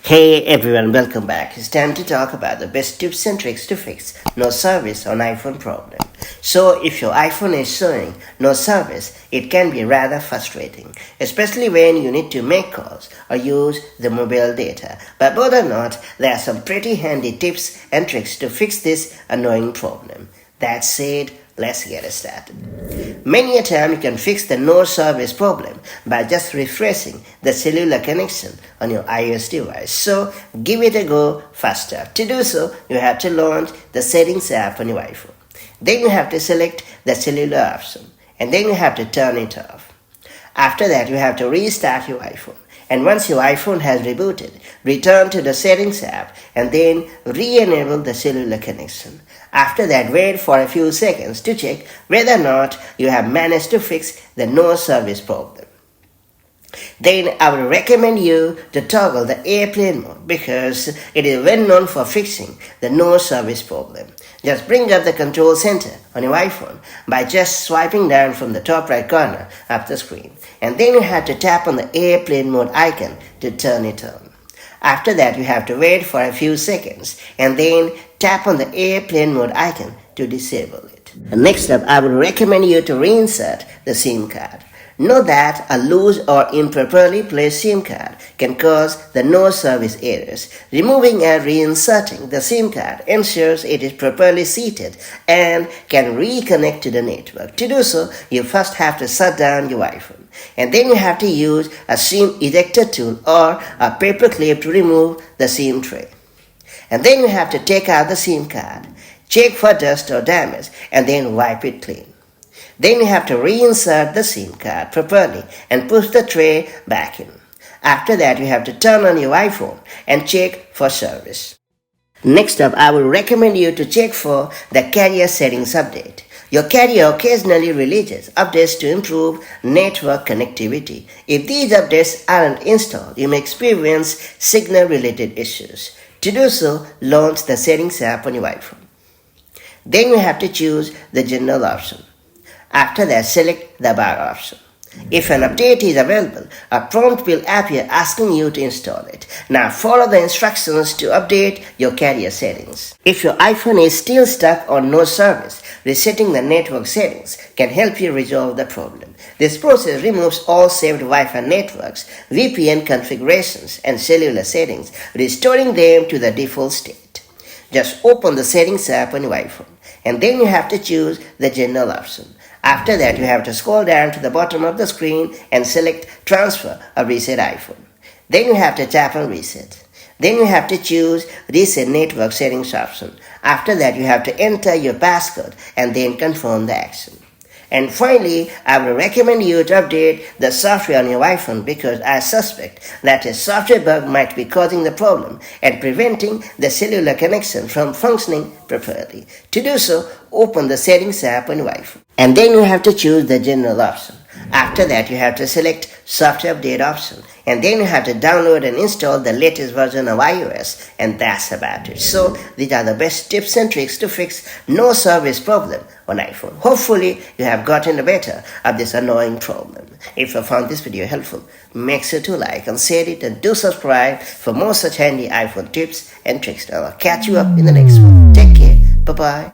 Hey everyone, welcome back. It's time to talk about the best tips and tricks to fix no service on iPhone problem. So if your iPhone is showing no service, it can be rather frustrating, especially when you need to make calls or use the mobile data. But bother not, there are some pretty handy tips and tricks to fix this annoying problem. That said, let's get started. Many a time you can fix the no service problem by just refreshing the cellular connection on your iOS device. So give it a go faster. To do so, you have to launch the settings app on your iPhone. Then you have to select the cellular option and then you have to turn it off. After that, you have to restart your iPhone. And once your iPhone has rebooted, return to the settings app and then re-enable the cellular connection. After that, wait for a few seconds to check whether or not you have managed to fix the no service problem. Then I would recommend you to toggle the airplane mode because it is well known for fixing the no service problem. Just bring up the control center on your iPhone by just swiping down from the top right corner of the screen, and then you have to tap on the airplane mode icon to turn it on. After that, you have to wait for a few seconds and then tap on the airplane mode icon to disable it. Next up, I would recommend you to reinsert the SIM card. Know that a loose or improperly placed SIM card can cause the no service errors. Removing and reinserting the SIM card ensures it is properly seated and can reconnect to the network. To do so, you first have to shut down your iPhone, and then you have to use a SIM ejector tool or a paper clip to remove the SIM tray. And then you have to take out the SIM card, check for dust or damage, and then wipe it clean. Then you have to reinsert the SIM card properly and push the tray back in. After that, you have to turn on your iPhone and check for service. Next up, I would recommend you to check for the carrier settings update. Your carrier occasionally releases updates to improve network connectivity. If these updates aren't installed, you may experience signal-related issues. To do so, launch the settings app on your iPhone. Then you have to choose the general option. After that, select the bar option. If an update is available, a prompt will appear asking you to install it. Now follow the instructions to update your carrier settings. If your iPhone is still stuck on no service, resetting the network settings can help you resolve the problem. This process removes all saved Wi-Fi networks, VPN configurations, and cellular settings, restoring them to the default state. Just open the settings app on your iPhone, and then you have to choose the general option. After that, you have to scroll down to the bottom of the screen and select Transfer or Reset iPhone. Then you have to tap on Reset. Then you have to choose Reset Network Settings option. After that, you have to enter your passcode and then confirm the action. And finally, I would recommend you to update the software on your iPhone because I suspect that a software bug might be causing the problem and preventing the cellular connection from functioning properly. To do so, open the settings app on your iPhone. And then you have to choose the general option. After that, you have to select software update option. And then you have to download and install the latest version of iOS. And that's about it. So these are the best tips and tricks to fix no service problem on iPhone. Hopefully you have gotten the better of this annoying problem. If you found this video helpful, make sure to like and share it and do subscribe for more such handy iPhone tips and tricks. I'll catch you up in the next one. Take care. Bye-bye.